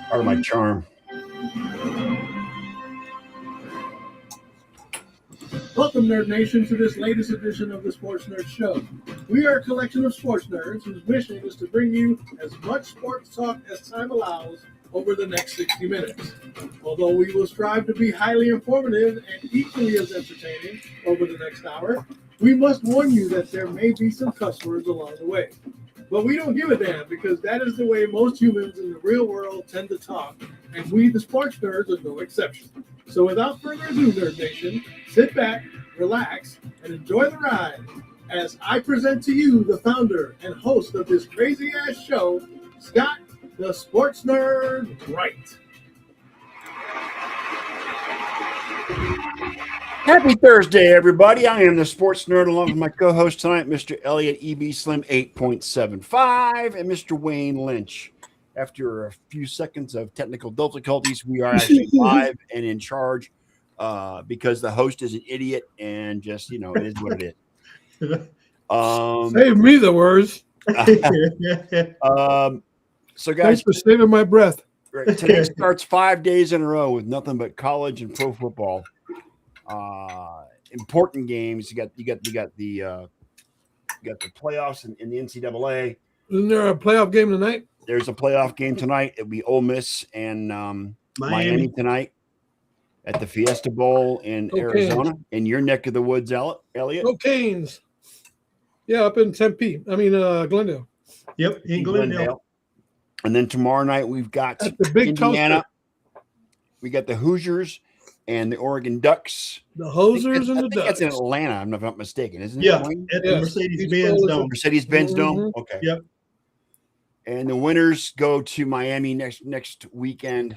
Part of my charm. Welcome, Nerd Nation, to this latest edition of the Sports Nerd Show. We are a collection of sports nerds whose mission is to bring you as much sports talk as time allows over the next 60 minutes. Although we will strive to be highly informative and equally as entertaining over the next hour, we must warn you that there may be some cuss words along the way. But we don't give a damn, because that is the way most humans in the real world tend to talk, and we, the sports nerds, are no exception. So without further ado, Nerd Nation, sit back, relax, and enjoy the ride as I present to you the founder and host of this crazy-ass show, Scott, the Sports Nerd Wright. Happy Thursday, everybody. I am the Sports Nerd, along with my co-host tonight, Mr. Elliot EB Slim 8.75 and Mr. Wayne Lynch. After a few seconds of technical difficulties, we are actually live and in charge because the host is an idiot and just, it is what it is. Save me the words. So, guys, thanks for saving my breath. Right, today starts 5 days in a row with nothing but college and pro football. Important games. You got the playoffs in the NCAA. Isn't there a playoff game tonight? There's a playoff game tonight. It'll be Ole Miss and Miami tonight at the Fiesta Bowl in Arizona, in your neck of the woods, Elliot. Go Canes. Yeah, up in Tempe. Glendale. Yep, in Glendale. And then tomorrow night we've got the Big Indiana. We got the Hoosiers and the Oregon Ducks. The Hosers and the Ducks. That's in Atlanta, I'm not mistaken, isn't it? Yeah, at the Mercedes-Benz Dome. Mercedes-Benz Dome? Okay. Yep. And the winners go to Miami next weekend,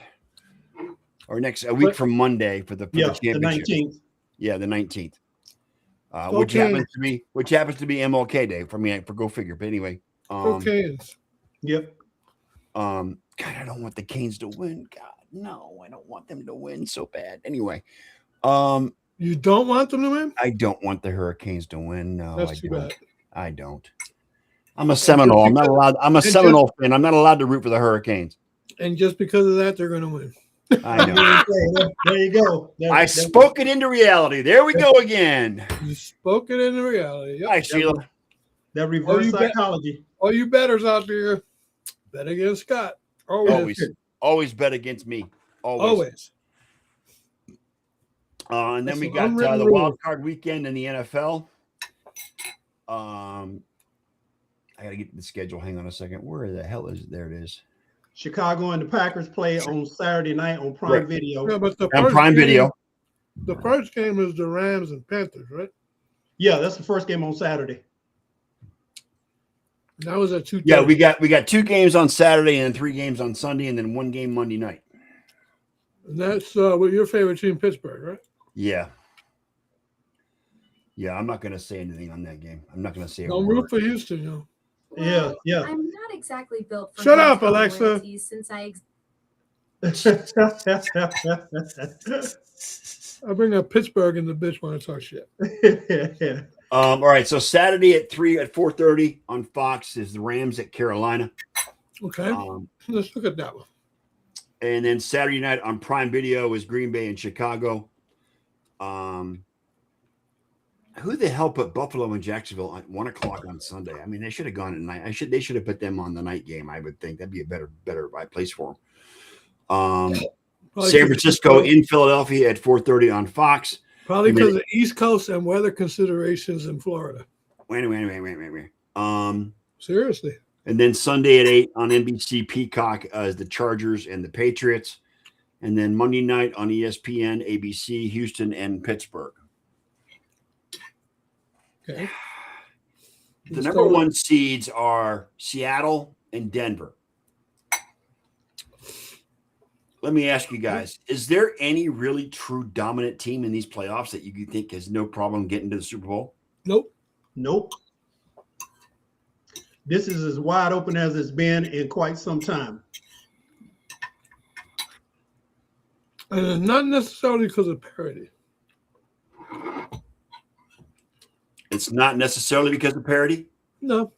or a week from Monday for the championship. The 19th. Yeah, the 19th. Which happens to be MLK Day for me, for go figure. But anyway. Canes. Yep. God, I don't want the Canes to win. God, no, I don't want them to win so bad. Anyway. You don't want them to win? I don't want the Hurricanes to win. No, that's too bad. I don't. I'm a Seminole. I'm not allowed. I'm a Seminole fan. I'm not allowed to root for the Hurricanes. And just because of that, they're going to win. I know. There you go. I spoke it into reality. There we go again. You spoke it into reality. Yep. Hi, Sheila. That reverse psychology. All you bettors out there, bet against Scott. Always bet against me. Always. And then we got the wild card weekend in the NFL. I got to get to the schedule. Hang on a second. Where the hell is it? There it is. Chicago and the Packers play on Saturday night on Prime Video. Yeah, but Video. The first game is the Rams and Panthers, right? Yeah, that's the first game on Saturday. That was at 2:30. Yeah, we got 2 games on Saturday and 3 games on Sunday, and then 1 game Monday night. And that's what your favorite team, Pittsburgh, right? Yeah. Yeah, I'm not going to say anything on that game. I'm not going to say. Don't root for Houston, you know. Well, yeah. I'm not exactly built for. Shut up, Alexa. Since I bring up Pittsburgh and the bitch when I talk shit. All right, so Saturday at 4:30 on Fox is the Rams at Carolina. Okay, let's look at that one. And then Saturday night on Prime Video is Green Bay and Chicago. Who the hell put Buffalo and Jacksonville at 1:00 on Sunday? I mean, they should have gone at night. They should have put them on the night game. I would think that'd be a better place for them. San Francisco in Philadelphia at 4:30 on Fox. Probably because of East Coast and weather considerations in Florida. Wait. Seriously. And then Sunday at 8 on NBC Peacock is the Chargers and the Patriots. And then Monday night on ESPN, ABC, Houston and Pittsburgh. Okay. The number 1 seeds are Seattle and Denver. Let me ask you guys, is there any really true dominant team in these playoffs that you think has no problem getting to the Super Bowl? Nope. This is as wide open as it's been in quite some time. And it's not necessarily because of parity. It's not necessarily because of parity? No.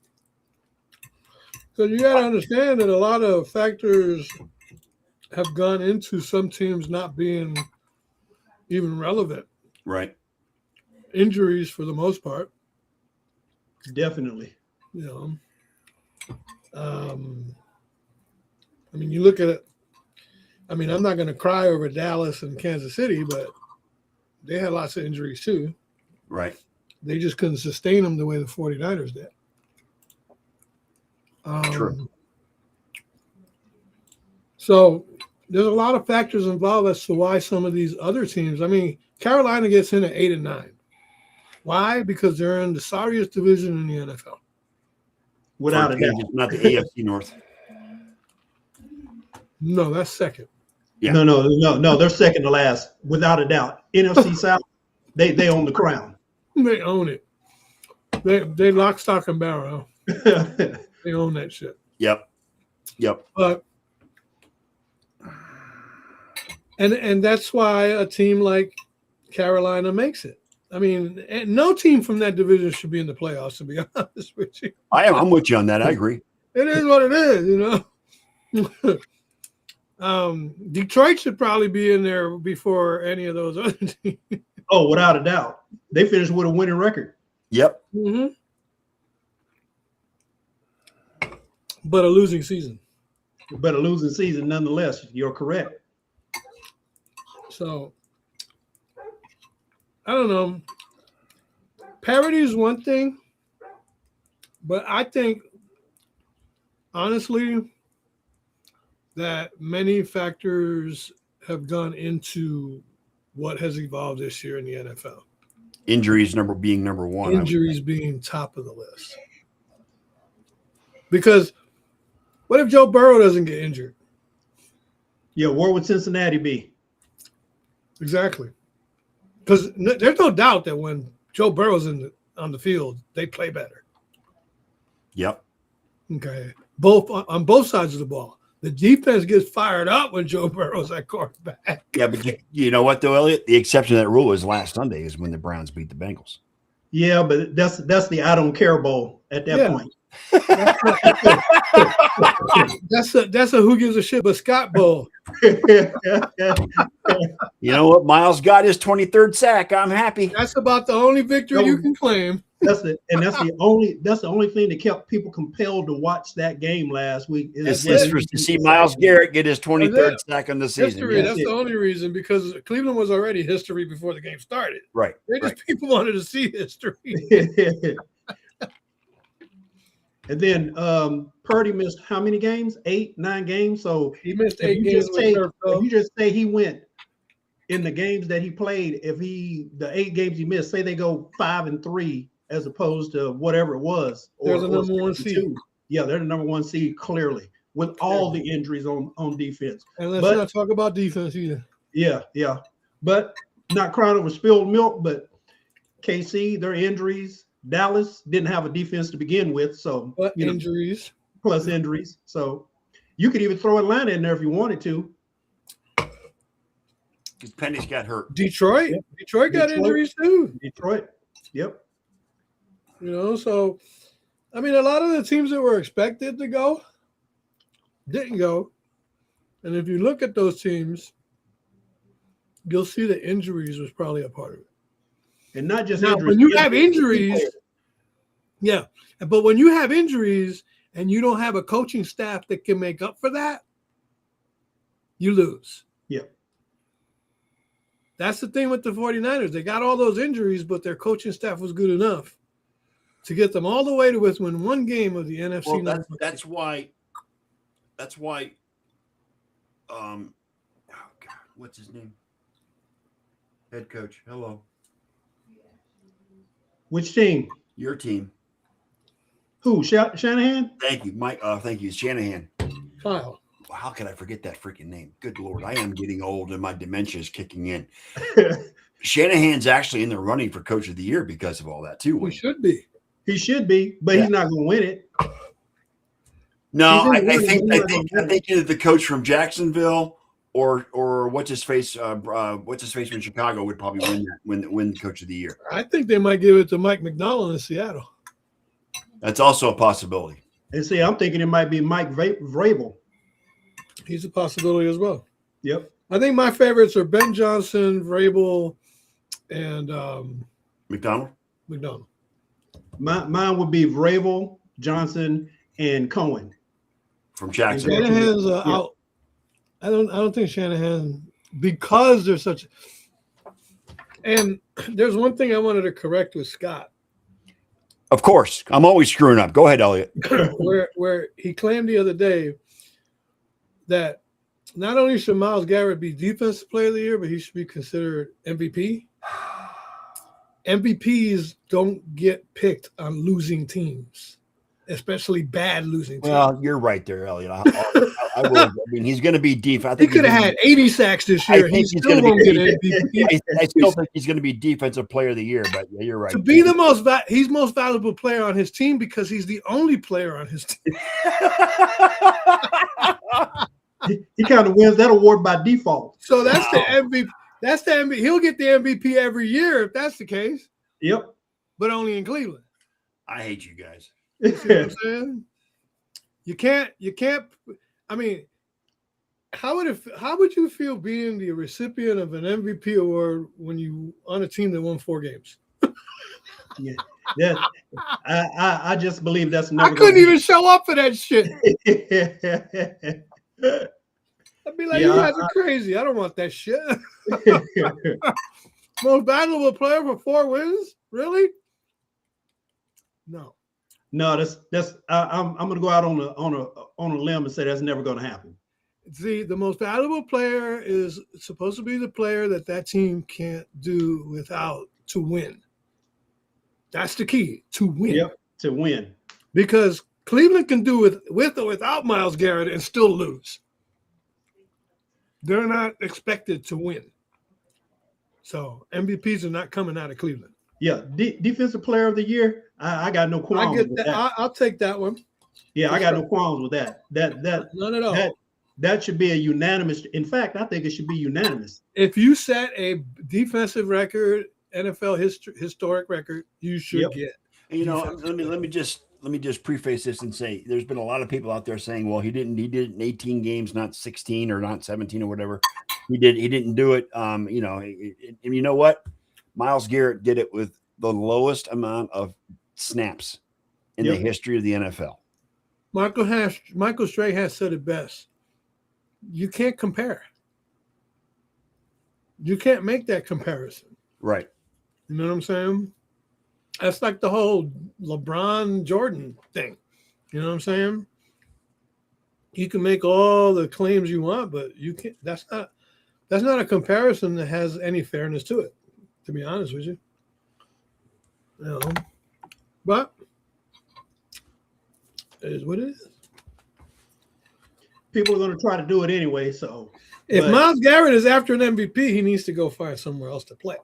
So you got to understand that a lot of factors have gone into some teams not being even relevant. Right. Injuries for the most part. Definitely. You know, I mean, you look at it. I mean, I'm not going to cry over Dallas and Kansas City, but they had lots of injuries too. Right. They just couldn't sustain them the way the 49ers did. True. So there's a lot of factors involved as to why some of these other teams. I mean, Carolina gets in at 8 and 9. Why? Because they're in the sorriest division in the NFL. Without a doubt. Not the AFC North. No, that's second. Yeah. No. They're second to last, without a doubt. NFC South, they own the crown. They own it. They lock, stock, and barrel. They own that shit. Yep. But and that's why a team like Carolina makes it. I mean, no team from that division should be in the playoffs, to be honest with you. I'm with you on that. I agree. It is what it is, you know. Detroit should probably be in there before any of those other teams. Oh, without a doubt. They finished with a winning record. Yep. Mm-hmm. But a losing season. But a losing season nonetheless. You're correct. So, I don't know. Parity is one thing, but I think, honestly, that many factors have gone into what has evolved this year in the NFL. Injuries being number one. Injuries being top of the list. Because what if Joe Burrow doesn't get injured? Yeah, where would Cincinnati be? Exactly. Because there's no doubt that when Joe Burrow's on the field, they play better. Yep. Okay. On both sides of the ball. The defense gets fired up when Joe Burrow's at quarterback. Yeah, but you know what, though, Elliot? The exception to that rule is last Sunday is when the Browns beat the Bengals. Yeah, but that's the I don't care bowl at that point. That's a who gives a shit but Scott bowl. You know what? Miles got his 23rd sack. I'm happy. That's about the only victory you can claim. That's the only thing that kept people compelled to watch that game last week. It's to see Myles Garrett get his 23rd sack on the season. History. That's the only reason, because Cleveland was already history before the game started. Right. People wanted to see history. And then Purdy missed how many games? 8, 9 games. So he missed 8 games. If you just say he went in the games that he played, the 8 games he missed, say they go 5-3 as opposed to whatever it was. They're the number 1 seed. Yeah, they're the number 1 seed clearly, with all the injuries on defense. And let's not talk about defense either. Yeah. But not crying over spilled milk, but KC, their injuries. Dallas didn't have a defense to begin with, so injuries. Plus injuries. So you could even throw Atlanta in there if you wanted to. Because Penny's got hurt. Detroit got injuries too. Detroit. Yep. You know, so I mean, a lot of the teams that were expected to go didn't go. And if you look at those teams, you'll see that injuries was probably a part of it. And not just now, when you have injuries, but when you have injuries and you don't have a coaching staff that can make up for that, you lose. Yeah. That's the thing with the 49ers. They got all those injuries, but their coaching staff was good enough to get them all the way to win one game of the NFC. Well, that's why. Oh God, what's his name? Head coach. Hello. Which team? Your team. Who? Shanahan? Thank you, Mike. Thank you, Shanahan. Kyle. How could I forget that freaking name? Good Lord, I am getting old and my dementia is kicking in. Shanahan's actually in the running for Coach of the Year because of all that too. He should be. He should be, but he's not going to win it. No, I think either the coach from Jacksonville or what's his face from Chicago would probably win Coach of the Year. I think they might give it to Mike McDonald in Seattle. That's also a possibility. And see, I'm thinking it might be Mike Vrabel. He's a possibility as well. Yep. I think my favorites are Ben Johnson, Vrabel, and McDonald. McDonald. Mine would be Vrabel, Johnson, and Cohen. From Jacksonville. Shanahan's out. I don't think Shanahan, because there's such. And there's one thing I wanted to correct with Scott, Of course. I'm always screwing up. Go ahead, Elliot. where he claimed the other day that not only should Myles Garrett be Defensive Player of the Year, but he should be considered MVP. MVPs don't get picked on losing teams, especially bad losing teams. Well, you're right there, Elliot. I will. I mean, he's going to be deep. I He think could have had 80 sacks this I year. think He he's still gonna won't be- get MVP. I still think he's going to be Defensive Player of the Year, but yeah, you're right. To be the he's most valuable player on his team because he's the only player on his team. He kind of wins that award by default. So that's the MVP. That's the MVP. He'll get the MVP every year if that's the case, Yep. but only in Cleveland. I hate you guys. You see what I'm saying? You can't. I mean, how would you feel being the recipient of an MVP award when you on a team that won 4 games? Yeah. I just believe that's I never. couldn't even show up for that shit. I'd be like, Yeah, you guys are crazy. I don't want that shit. Most valuable player for 4 wins? Really? No. No, that's. I'm going to go out on a limb and say that's never going to happen. See, the most valuable player is supposed to be the player that team can't do without to win. That's the key, to win. Yep, to win. Because Cleveland can do with or without Myles Garrett and still lose. They're not expected to win. So MVPs are not coming out of Cleveland. Yeah, Defensive Player of the Year. I got no qualms I get with that. that. I'll take that one. Yeah, I got no qualms with that. None at all. That should be a unanimous. In fact, I think it should be unanimous. If you set a defensive record, NFL historic record, you should get. And, you know, let me just preface this and say there's been a lot of people out there saying, well, he did it in 18 games, not 16 or not 17 or whatever. He didn't do it. You know, and you know what? Myles Garrett did it with the lowest amount of snaps in the history of the NFL. Michael Stray has said it best. You can't compare. You can't make that comparison. Right. You know what I'm saying? That's like the whole LeBron Jordan thing. You know what I'm saying? You can make all the claims you want, but you can't. That's not a comparison that has any fairness to it. To be honest with you, but it is what it is. People are going to try to do it anyway. So If Myles Garrett is after an MVP, he needs to go find somewhere else to play.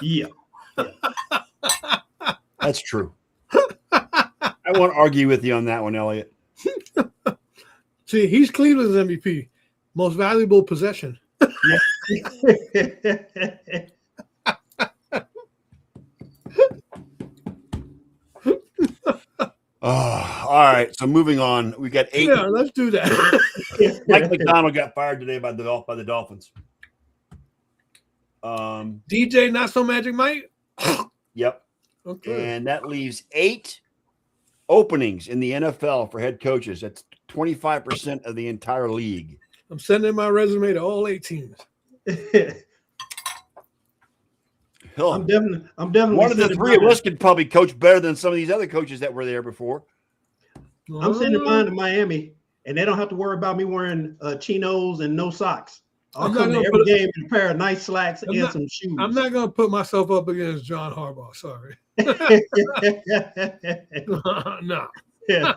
yeah. That's true. I won't argue with you on that one, Elliot. See, he's Cleveland's MVP, most valuable possession. All right. So moving on, we got 8. Yeah, let's do that. Mike McDonald got fired today by the Dolphins. DJ, not so Magic Mike. Yep. Okay. And that leaves 8 openings in the NFL for head coaches. That's 25% of the entire league. I'm sending my resume to all 8 teams. Hell, I'm definitely one of the sending 3 of mine. us could probably coach better than some of these other coaches that were there before. I'm sending mine to Miami, and they don't have to worry about me wearing chinos and no socks. I'll I'm come not to gonna every game in a pair of nice slacks I'm and not- some shoes. I'm not going to put myself up against John Harbaugh. Sorry. No. Yeah.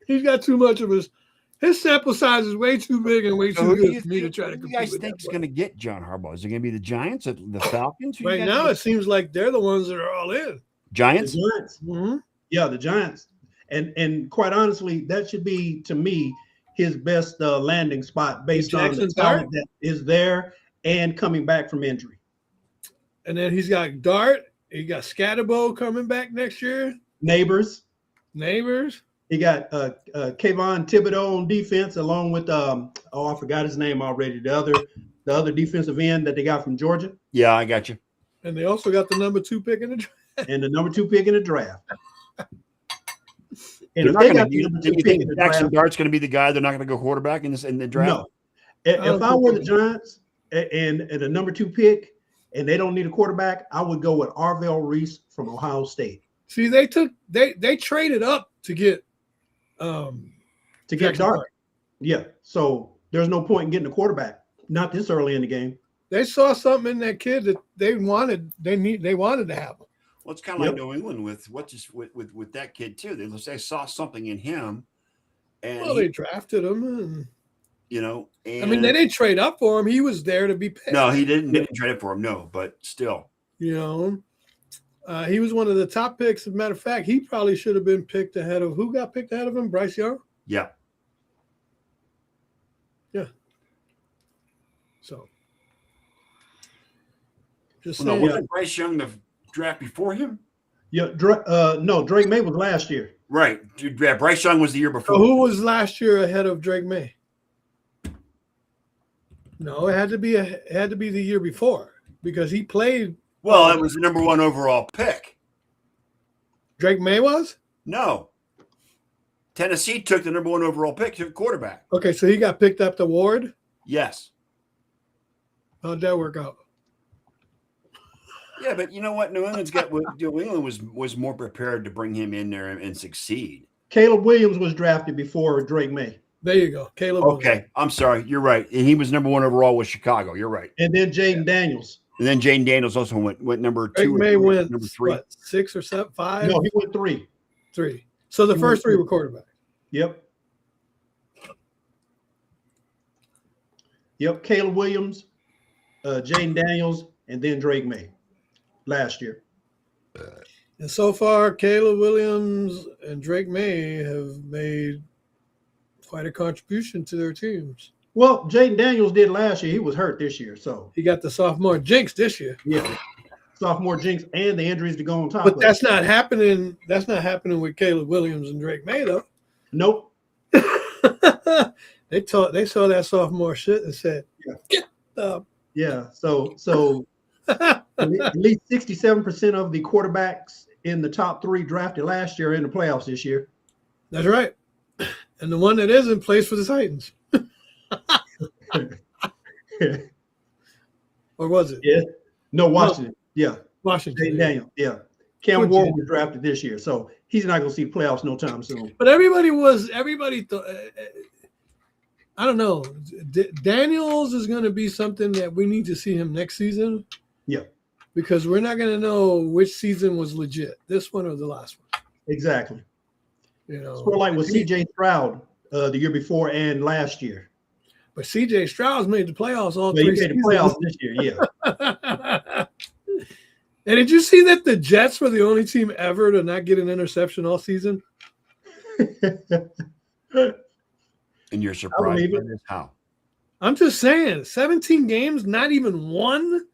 He's got too much of his sample size is way too big and way So too who do good you for me to try to who do compete you guys with think that is boy. going to get John Harbaugh? Is it going to be the Giants or the Falcons? Who you Right guys now, think? it seems like they're the ones that are all in. Giants. The Giants. Mm-hmm. Yeah, the Giants. And quite honestly, that should be, to me, his best landing spot based on the Jackson talent Dart? that is there and coming back from injury. And then he's got Dart. He got Scatterbo coming back next year. Neighbors. Neighbors. He got Kayvon Thibodeau on defense, along with I forgot his name already. The other defensive end that they got from Georgia, Yeah, I got you. And they also got the number 2 pick in the draft. and the number 2 pick in the draft. And They're if not they gonna, got the you, number you 2 pick think in the Jackson draft, Dart's going to be the guy? They're not going to go quarterback in the draft. no. If I were the Giants and the number 2 pick, and they don't need a quarterback, I would go with Arvell Reese from Ohio State See, they traded up to get to get Jackson Dart. Dart. Yeah, so there's no point in getting a quarterback, not this early in the game. They saw something in that kid that they wanted. They wanted to have him. Well, it's kind of like New England with that kid too. They saw something in him, and Well, they drafted him, and and I mean, they didn't trade up for him. He was there to be picked. No, he didn't. They didn't trade it for him. No, but still, He was one of the top picks. As a matter of fact, he probably should have been picked ahead of who got picked ahead of him? Bryce Young. yeah. So, just Well, no, saying. wasn't Bryce Young the draft before him? Yeah, no, Drake May was last year. Right. Yeah, Bryce Young was the year before. So who was last year ahead of Drake May? No, it had to be the year before because he played. Well, it was the number 1 overall pick. Drake May was? No. Tennessee took the number 1 overall pick, took quarterback. Okay, so he got picked up to Ward. Yes. How'd that work out? Yeah, but you know what? New England was more prepared to bring him in there and succeed. Caleb Williams was drafted before Drake May. There you go. Caleb. Okay, I'm sorry. You're right. And he was number 1 overall with Chicago. You're right. And then Jaden Daniels. And then Jane Daniels also went number 2. Drake May went number 3. what, 6 or 7, 5? No, he went 3. 3. So the He first went 3 were quarterbacks. Yep. Caleb Williams, Jaden Daniels, and then Drake May last year. And so far, Caleb Williams and Drake May have made quite a contribution to their teams. Well, Jaden Daniels did last year. He was hurt this year. So, He got the sophomore jinx this year. yeah. Sophomore jinx and the injuries to go on top But of that's it. not happening. That's not happening with Caleb Williams and Drake May, though. Nope. They saw that sophomore shit and said, "Get up." Yeah. So at least 67% of the quarterbacks in the top 3 drafted last year are in the playoffs this year. That's right. And the one that isn't plays for the Titans. Or was it? Yeah. No, Washington. Yeah. Washington. Jaden Daniels. Yeah. Cam Ward was drafted this year. So he's not going to see playoffs no time soon. But everybody thought, I don't know. Daniels is going to be something that we need to see him next season. Yeah. Because we're not going to know which season was legit, this one or the last one. Exactly. You know, Sort of like with CJ Stroud the year before and last year. but CJ Stroud's made the playoffs all But he 3 made the seasons. playoffs this year, yeah. And did you see that the Jets were the only team ever to not get an interception all season? And you're surprised believe by it. this? How? I'm just saying, 17 games, not even one,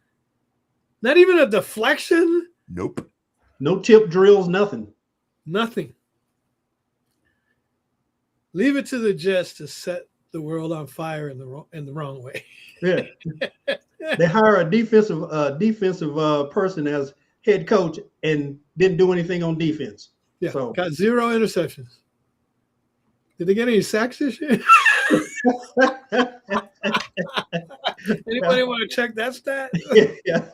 not even a deflection, Nope. No tip drills, nothing. nothing. Leave it to the Jets to set the world on fire in the wrong way. Yeah. They hire a defensive person as head coach and didn't do anything on defense. Yeah, So- got 0 interceptions. Did they get any sacks this year? Anybody want to check that stat? yeah.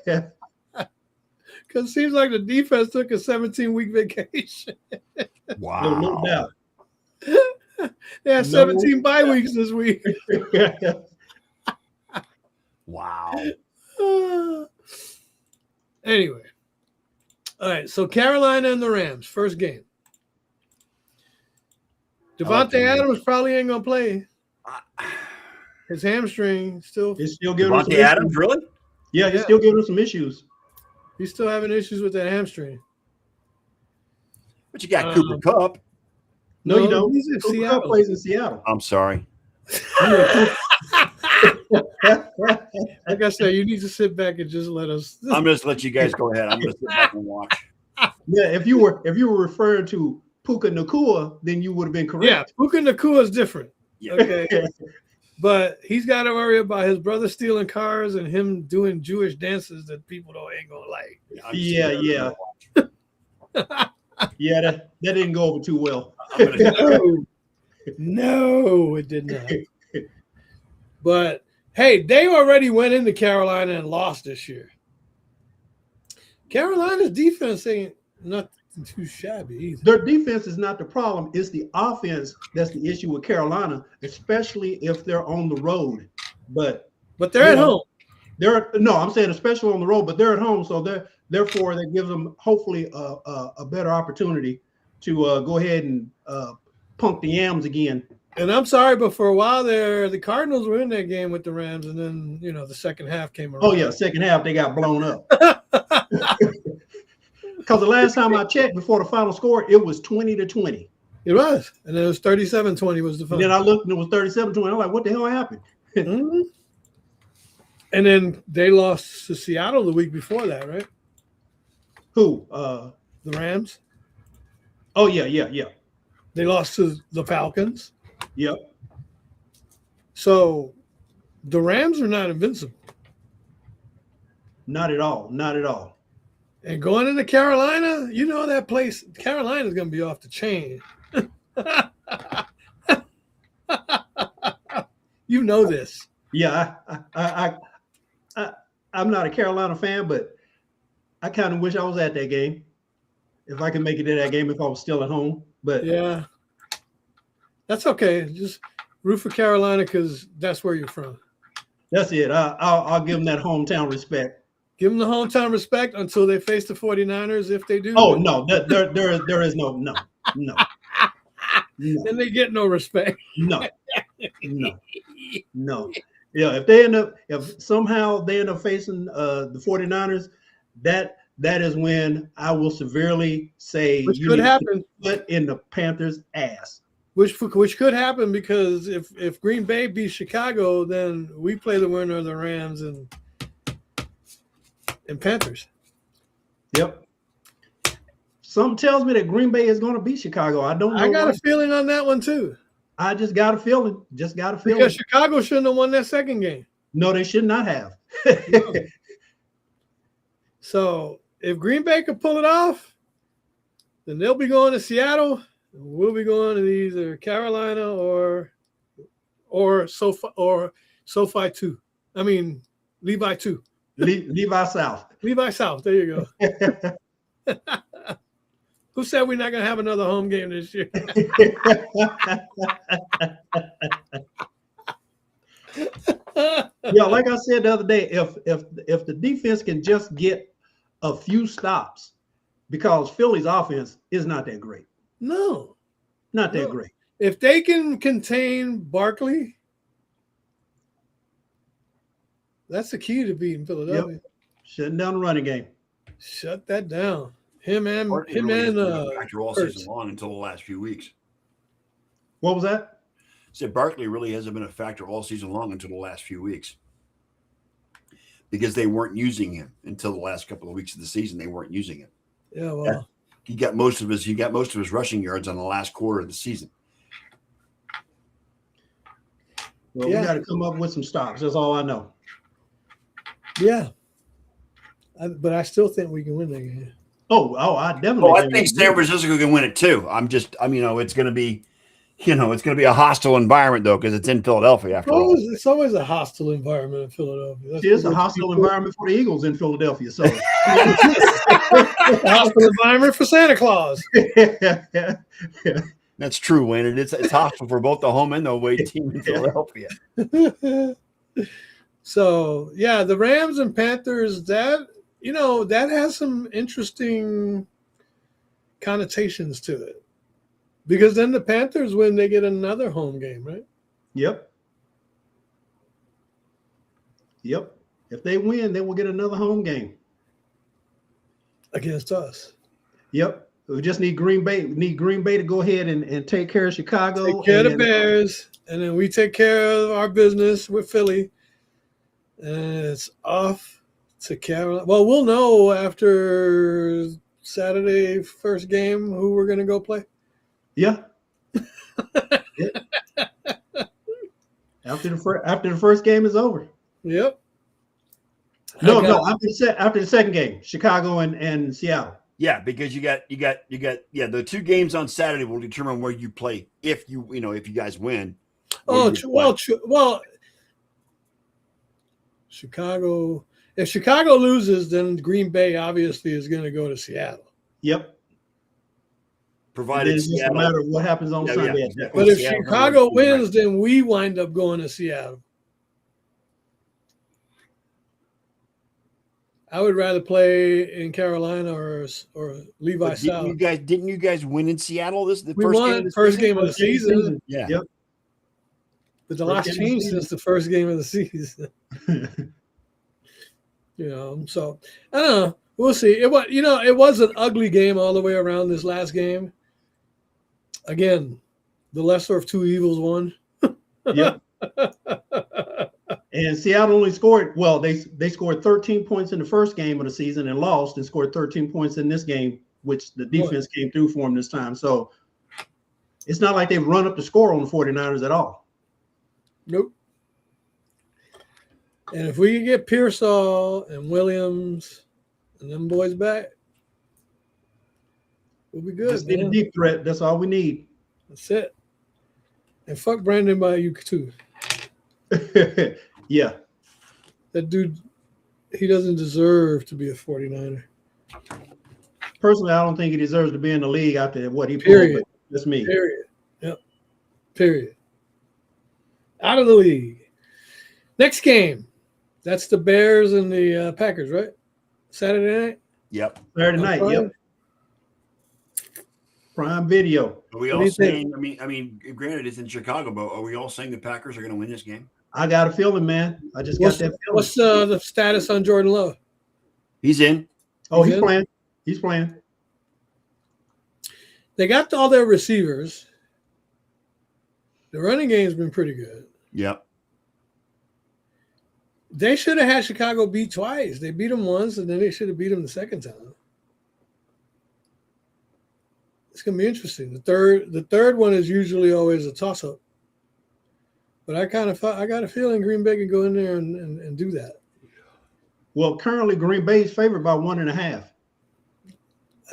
Because it seems like the defense took a 17-week vacation. Wow. No doubt. They had 17 bye weeks this week. Wow. Anyway. All right, so Carolina and the Rams, first game. Devontae Adams probably ain't going to play. His hamstring still, It's still giving him some Devontae Adams, issues. really? Yeah, he's Yeah. still giving him some issues. he's still having issues with that hamstring. But you got Cooper Kupp. No, you don't. He's in Cooper Kupp Seattle. plays in Seattle. I'm sorry. Like I said, you need to sit back and just let us. I'm just let you guys go ahead. I'm going to sit back and watch. Yeah, if you were referring to Puka Nakua, then you would have been Yeah, correct. Puka Nakua is different. Yeah. Okay. But he's got to worry about his brother stealing cars and him doing Jewish dances that people don't ain't gonna like. I'm just Yeah, gonna- yeah. Yeah, that didn't go over too well. I'm gonna- No, it did not. But hey, they already went into Carolina and lost this year. Carolina's defense ain't not too shabby either. Their defense is not the problem. It's the offense that's the issue with Carolina, especially if they're on the road. But But they're at home. I'm saying especially on the road, but they're at home, so therefore that gives them hopefully a better opportunity to go ahead and punk the yams again. And I'm sorry, but for a while there, the Cardinals were in that game with the Rams, and then the second half came around. Oh yeah, second half they got blown up. Because the last time I checked before the final score, it was 20-20. It was. And it was 37-20 was the And final. then I looked and it was 37-20. I'm like, what the hell happened? Mhm. And then they lost to Seattle the week before that, right? Who? The Rams. Oh yeah. They lost to the Falcons. Yep. So the Rams are not invincible. Not at all. Not at all. And going into Carolina, that place, Carolina's going to be off the chain. You know this. Yeah, I'm not a Carolina fan, but I kind of wish I was at that game. If I could make it to that game if I was still at home. But Yeah. That's okay. Just root for Carolina because that's where you're from. that's it. I'll give them that hometown respect. Give them the hometown respect until they face the 49ers if they do. Oh no, there is no. Then they get no respect. No. Yeah, if somehow they end up facing the 49ers, that is when I will severely say Which you could need to happen. put in the Panthers' ass. Which could happen because if Green Bay beats Chicago, then we play the winner of the Rams and Panthers. Yep. Something tells me that Green Bay is going to beat Chicago. I don't know. I got why. a feeling on that one too. I just got a feeling. Because Chicago shouldn't have won that second game. No, they should not have. So if Green Bay could pull it off, then they'll be going to Seattle. And we'll be going to either Carolina or SoFi 2. I mean Levi 2. Levi South. Levi South. There you go. Who said we're not going to have another home game this year? Yeah, like I said the other day, if the defense can just get a few stops, because Philly's offense is not that great. No. Not that No. great. If they can contain Barkley, that's the key to beating Philadelphia. Shutting down the running game. Shut that down. Him and Barkley really hasn't been a factor all Hurts. season long until the last few weeks. What was that? Said Barkley really hasn't been a factor all season long until the last few weeks because they weren't using him until the last couple of weeks of the season. They weren't using him. Yeah, well, He got most of his rushing yards on the last quarter of the season. Well, Yeah. we got to come up with some stops. That's all I know. yeah. But I still think we can win that game. I definitely. Oh, I think San Francisco can win it too. It's going to be, it's going to be a hostile environment though because it's in Philadelphia after all. It's always a hostile environment in Philadelphia. That's It's a what hostile people- environment for the Eagles in Philadelphia. So, a hostile environment for Santa Claus. That's true, Wayne. It's hostile for both the home and the away team in Philadelphia. So yeah, the Rams and Panthers, that has some interesting connotations to it. Because then the Panthers win, they get another home game, right? Yep. If they win, then we'll get another home game. Against us. Yep. We just need Green Bay. To go ahead and take care of Chicago. Take care of the and- Bears, and then we take care of our business with Philly. And it's off to Carolina. Well, we'll know after Saturday first game who we're going to go play. Yeah. Yeah. After the first game is over. Yep. No, I got- after the second game, Chicago and Seattle. Yeah, because you got the two games on Saturday will determine where you play if you guys win. Oh, well, Chicago. If Chicago loses, then Green Bay obviously is going to go to Seattle. Yep. Provided It's just a Seattle, matter of what happens on Yeah, Sunday. yeah, exactly. But if Seattle Chicago wins, wins, then we wind up going to Seattle. I would rather play in Carolina or Levi but South. didn't you guys win in Seattle? This the We first won game of the first season? game of the season, Yeah. Yep. but the First lot's game of the changed season. since the first game of the season. So I don't know. We'll see. It was an ugly game all the way around this last game. Again, the lesser of two evils won. Yep. And Seattle only scored, well, they scored 13 points in the first game of the season and lost, and scored 13 points in this game, which the defense came through for them this time. So it's not like they've run up the score on the 49ers at all. Nope. And if we can get Pearsall and Williams and them boys back, we'll be good. Just need a Man. deep threat. That's all we need. That's it. And fuck Brandon Ayuk too. Yeah. That dude, he doesn't deserve to be a 49er. Personally, I don't think he deserves to be in the league after what he Period. pulled. But that's me. Period. Yep. Period. Out of the league. Next game. That's the Bears and the Packers, right? Saturday night? Yep. Saturday night. Prime? Yep. Prime Video. Are we What do all you think? saying? I mean, granted, it's in Chicago, but are we all saying the Packers are going to win this game? I got a feeling, man. I just What's, got that feeling. what's the status on Jordan Love? He's in. Oh, He's he's in? playing. He's playing. They got all their receivers. The running game's been pretty good. Yep. They should have had Chicago beat twice. They beat them once, and then they should have beat them the second time. It's gonna be interesting. The third one is usually always a toss-up. But I got a feeling Green Bay can go in there and do that. Well, currently Green Bay is favored by 1.5.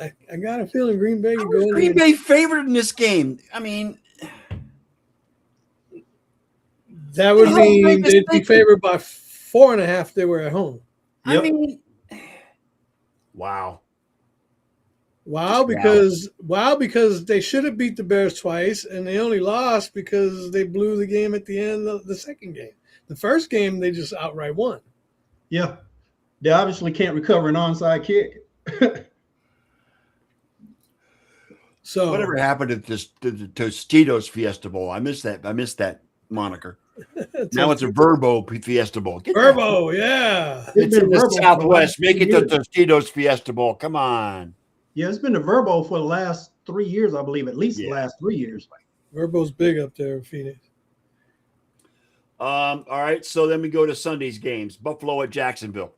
I got a feeling Green Bay can How go is in Green there. Bay favored in this game? I mean, That would How is mean Vegas they'd be thinking? favored by 4.5 if they were at home. I Yep. mean, wow. Wow, because they should have beat the Bears twice, and they only lost because they blew the game at the end of the second game. The first game they just outright won. Yeah. They obviously can't recover an onside kick. So Whatever happened to the Tostitos Fiesta Bowl? I missed that moniker. Now it's a Verbo Fiesta Bowl. Get that- Verbo, yeah. It's in the Verbo for the Southwest. last Make it 3 the Tostitos Fiesta Bowl. Come on. Yeah, it's been the Verbo for the last 3 years, I believe, at least the Yeah. last 3 years. Verbo's big up there in Phoenix. All right. So then we go to Sunday's games. Buffalo at Jacksonville.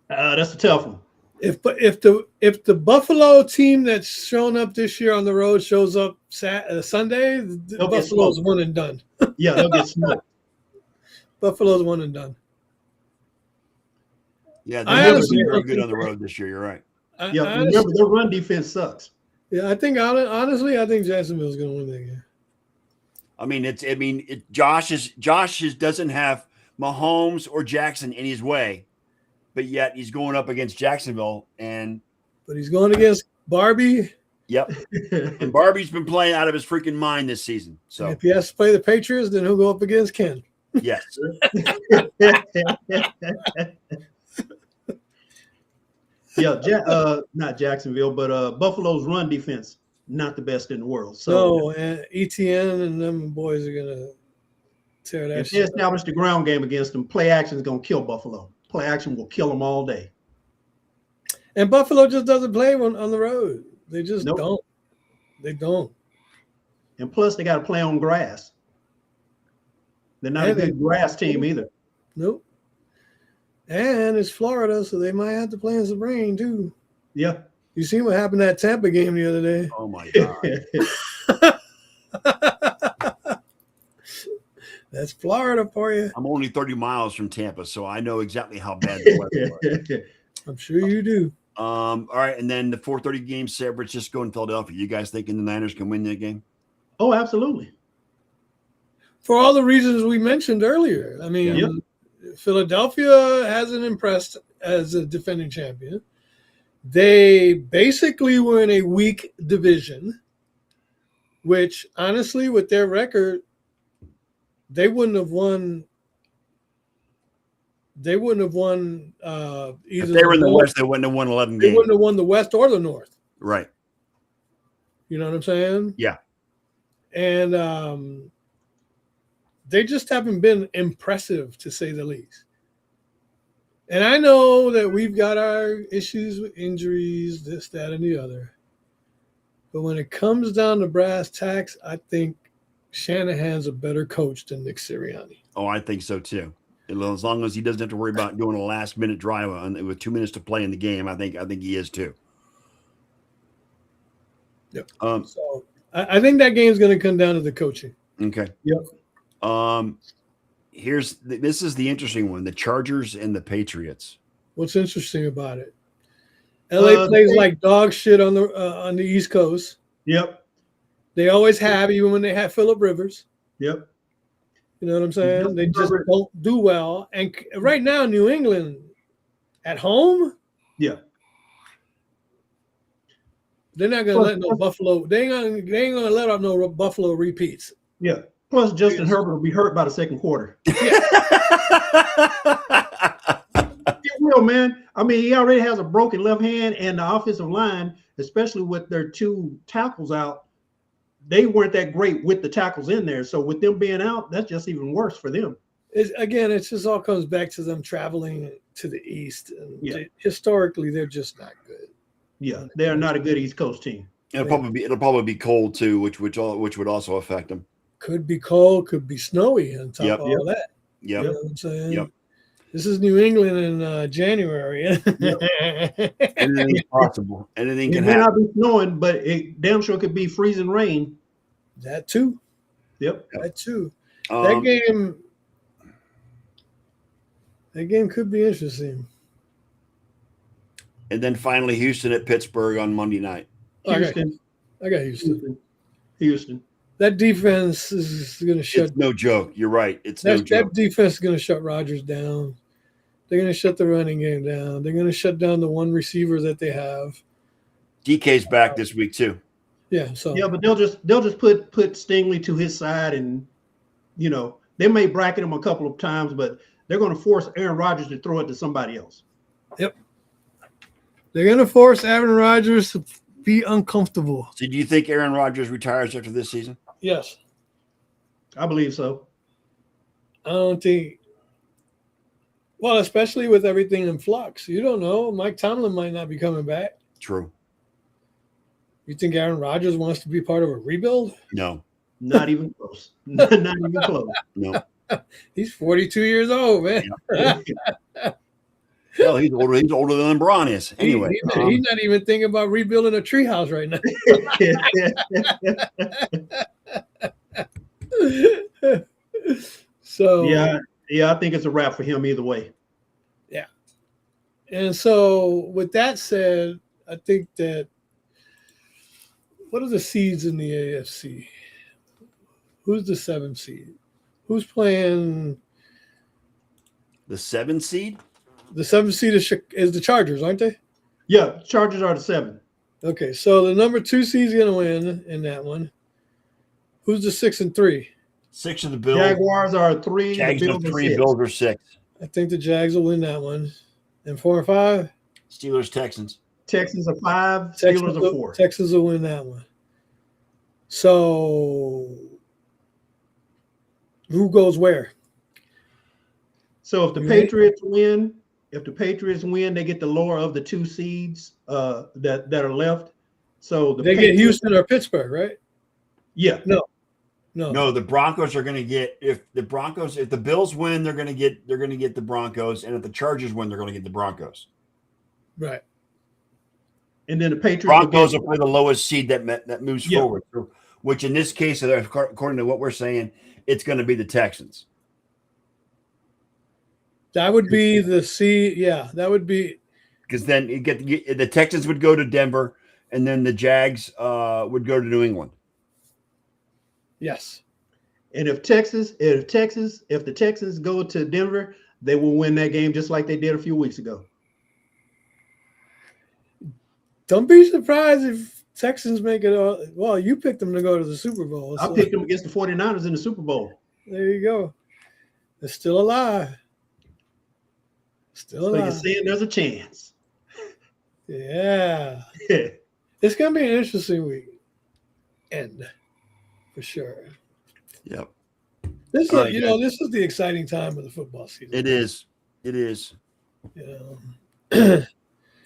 That's a tough one. If the Buffalo team that's shown up this year on the road shows up Sunday, They'll get Buffalo's smoked. one and done. Yeah, they'll get smoked. Buffalo's one and done. Yeah, I they're honestly very don't good think on the road this year. You're right. Yeah, remember their run defense sucks. I think honestly, I think Jacksonville's going to win that game. I mean, Josh doesn't have Mahomes or Jackson in his way, but yet he's going up against Jacksonville, and But he's going against Barbie. yep, and Barbie's been playing out of his freaking mind this season. So If he has to play the Patriots, then he'll go up against Ken. yes, Yeah, not Jacksonville, but Buffalo's run defense, not the best in the world. So So and ETN and them boys are gonna tear that if they shit up. establish the ground game against them, play action is going to kill Buffalo. Play action will kill them all day. And Buffalo just doesn't play on the road. They just Nope. don't. They don't. And plus, they got to play on grass. They're not Yeah, a good grass team either. Nope. And it's Florida, so they might have to play in some rain too. Yeah. You seen what happened at Tampa game the other day? Oh my God. That's Florida for you. I'm only 30 miles from Tampa, so I know exactly how bad the weather was. I'm sure you do. All right, and then the 4:30 game, San Francisco and Philadelphia. You guys thinking the Niners can win that game? Oh, absolutely. For all the reasons we mentioned earlier. I mean, Yep. Philadelphia hasn't impressed as a defending champion. They basically were in a weak division, which honestly, with their record, they wouldn't have won. They wouldn't have won either. If they were in the North- West, they wouldn't have won 11 They games. wouldn't have won the West or the North. Right. You know what I'm saying? Yeah. And they just haven't been impressive, to say the least. And I know that we've got our issues with injuries, this, that, and the other. But when it comes down to brass tacks, I think Shanahan's a better coach than Nick Sirianni. Oh, I think so too. As long as he doesn't have to worry about doing a last-minute drive with 2 minutes to play in the game, I think he is too. Yep. Um. So I think that game's going to come down to the coaching. Okay. Yep. This is the interesting one: the Chargers and the Patriots. What's interesting about it? LA plays like dog shit on the East Coast. Yep. They always have, even when they have Phillip Rivers. Yep. You know what I'm saying? They just don't do well. And right now, New England at home, Yeah. they're not gonna let no Buffalo. They ain't gonna let up no Buffalo repeats. Yeah. Plus, Justin Herbert will be hurt by the second quarter. It will, man. I mean, he already has a broken left hand, and the offensive line, especially with their two tackles out, they weren't that great with the tackles in there. So with them being out, that's just even worse for them. It just all comes back to them traveling to the East. And historically, they're just not good. Yeah, they are not a good East Coast team. It'll probably be cold too, which would also affect them. Could be cold, could be snowy on top of all that. Yep. You know what I'm saying? Yep. This is New England in January. Anything's possible. Anything It can may happen. not be snowing, but it damn sure could be freezing rain. That too. Yep. That too. That game could be interesting. And then finally, Houston at Pittsburgh on Monday night. Houston. I got Houston. Houston. That defense is going to shut. It's no joke. You're right. It's no joke. That defense is going to shut Rodgers down. They're going to shut the running game down. They're going to shut down the one receiver that they have. DK's back this week too. Yeah. So Yeah, but they'll just put Stingley to his side, and they may bracket him a couple of times, but they're going to force Aaron Rodgers to throw it to somebody else. Yep. They're going to force Aaron Rodgers to be uncomfortable. So do you think Aaron Rodgers retires after this season? Yes. I believe so. I don't think. Well, especially with everything in flux. You don't know. Mike Tomlin might not be coming back. True. You think Aaron Rodgers wants to be part of a rebuild? No. Not even close. Not even close. No. He's 42 years old, man. Well, he's older. He's older than LeBron is. Anyway, he's not even thinking about rebuilding a treehouse right now. So yeah, I think it's a wrap for him either way. Yeah. And so with that said, I think that what are the seeds in the AFC? Who's the 7th seed? Who's playing? the 7 seed. The 7th seed is the Chargers, aren't they? Yeah, Chargers are the 7. Okay, so the number 2 seed is going to win in that one. Who's the 6 and 3? 6 of the Bills. Jaguars are 3. Jags the are Bills are 3. 6. Bills are 6. I think the Jags will win that one. And 4 and 5? Steelers, Texans. Texans are 5. Steelers are 4. Texans will win that one. So who goes where? So if the Patriots win, they get the lower of the 2 seeds that are left. So They get Houston or Pittsburgh, right? Yeah. No, the Broncos are going to get if the Bills win, they're going to get the Broncos, and if the Chargers win, they're going to get the Broncos. Right. And then the Patriots. Broncos will play the lowest seed that moves Yeah. forward, which in this case, according to what we're saying, it's going to be the Texans. That would be the C. Yeah, that would be. Because then the Texans would go to Denver, and then the Jags would go to New England. Yes. And if the Texans go to Denver, they will win that game just like they did a few weeks ago. Don't be surprised if Texans make it. Well, you picked them to go to the Super Bowl. I So picked them against the 49ers in the Super Bowl. there you go. They're still alive. Still So you're alive. saying there's a chance. Yeah. It's going to be an interesting week. End. For sure. Yep, This is, All right, this is the exciting time of the football season. it is. It is. You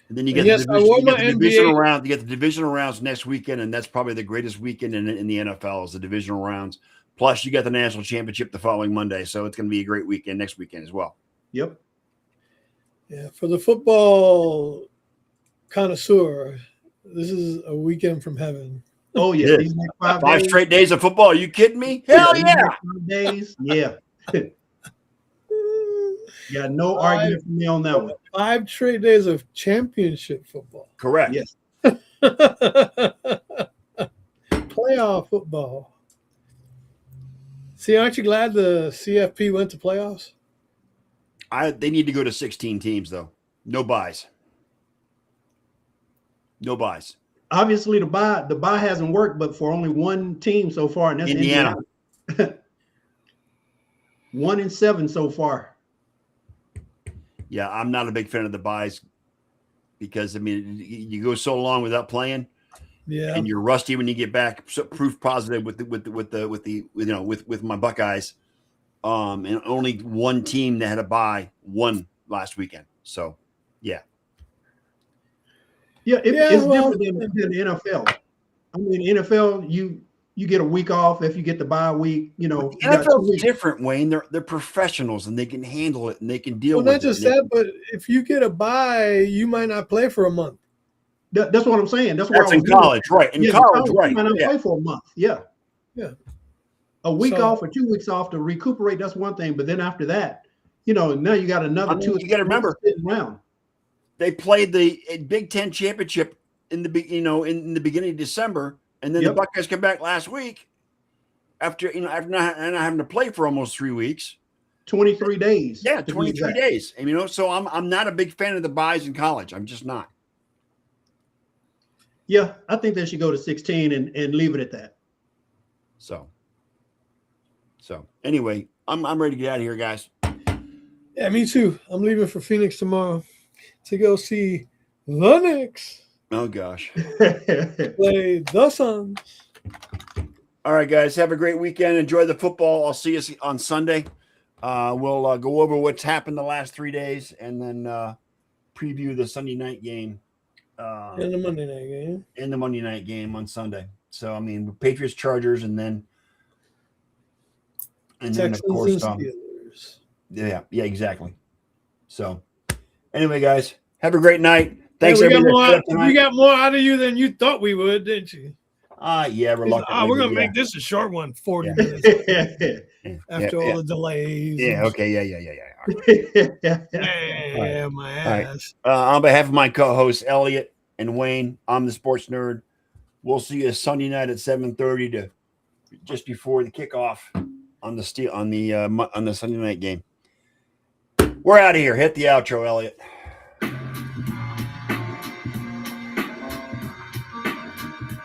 And then you get yes, I wore my the divisional NBA round. You get the divisional rounds next weekend, and that's probably the greatest weekend in the NFL is the divisional rounds. Plus, you got the national championship the following Monday, so it's going to be a great weekend next weekend as well. Yep. Yeah, for the football connoisseur, this is a weekend from heaven. Oh yeah. Yeah. These next 5 5 days. straight days of football. Are you kidding me? Hell These yeah! next 5 days. Yeah. Got no argument from me on that one. 5 straight days of championship football. Correct. Yes. Playoff football. See, aren't you glad the CFP went to playoffs? They need to go to 16 teams though. No buys. No buys. Obviously, the buy hasn't worked, but for only one team so far, and that's Indiana. 1-7 so far. Yeah, I'm not a big fan of the buys because I mean you go so long without playing, Yeah. and you're rusty when you get back. So proof positive with my Buckeyes, and only one team that had a bye won last weekend. So yeah, Yeah, Yeah, it's well, different than the NFL. I mean, NFL, you get a week off if you get the bye week. You know, the you got 2 NFL's weeks. different, Wayne. They're professionals and they can handle it and they can deal Well, with not just it. that, but if you get a bye, you might not play for a month. That's what I'm saying. That's where That's I was in going. college, right? In Yeah, college, you right? might not Yeah. play for a month. Yeah. Yeah. A week So- off or 2 weeks off to recuperate. That's one thing. But then after that, now you got another I mean, 2 or you gotta 3 months remember- sitting around. They played the Big Ten championship in the beginning of December, and then Yep. the Buckeyes come back last week after not having to play for almost 3 weeks. 23 days. Yeah, to be 23 exact. days. And so I'm not a big fan of the buys in college. I'm just not. Yeah, I think they should go to 16 and leave it at that. So anyway, I'm ready to get out of here, guys. Yeah, me too. I'm leaving for Phoenix tomorrow to go see the Knicks Oh gosh. play the Suns. All right, guys. Have a great weekend. Enjoy the football. I'll see you on Sunday. We'll go over what's happened the last 3 days and then preview the Sunday night game In the Monday night game. and the Monday night game on Sunday. So, I mean, Patriots, Chargers, and then Texans of course, and Steelers. yeah, exactly. So, anyway, guys, have a great night. Thanks, Hey, we everybody. that showed up we tonight. got more out of you than you thought we would, didn't you? Yeah, reluctantly. We're going to yeah. make this a short one, 40 Yeah. minutes Yeah, after all the delays. yeah, and okay, yeah. Yeah, my ass. On behalf of my co-hosts Elliot and Wayne, I'm the Sports Nerd. We'll see you Sunday night at 7:30 to just before the kickoff on the Sunday night game. We're out of here. Hit the outro, Elliot.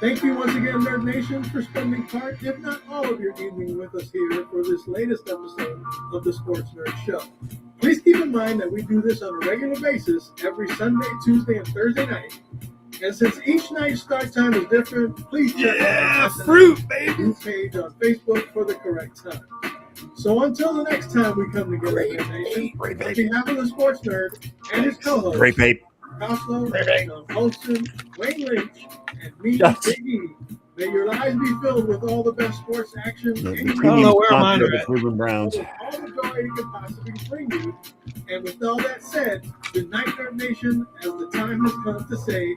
Thank you once again, Nerd Nation, for spending part, if not all of your evening with us here for this latest episode of the Sports Nerd Show. Please keep in mind that we do this on a regular basis every Sunday, Tuesday, and Thursday night. And since each night's start time is different, please check Yeah, out the fruit, baby. Nerd page on Facebook for the correct time. So until the next time we come together, Nerd Nation, Great on babe. behalf of the Sports Nerd and his co-host, Great babe. Oslo, Right. John Holston, Wayne Lynch, and me, Yes. Big E. May your lives be filled with all the best sports action, The any don't know where mine sponsor are of the at. Cleveland Browns. with all the joy it can possibly bring you. And with all that said, good night, Nerd Nation, as the time has come to say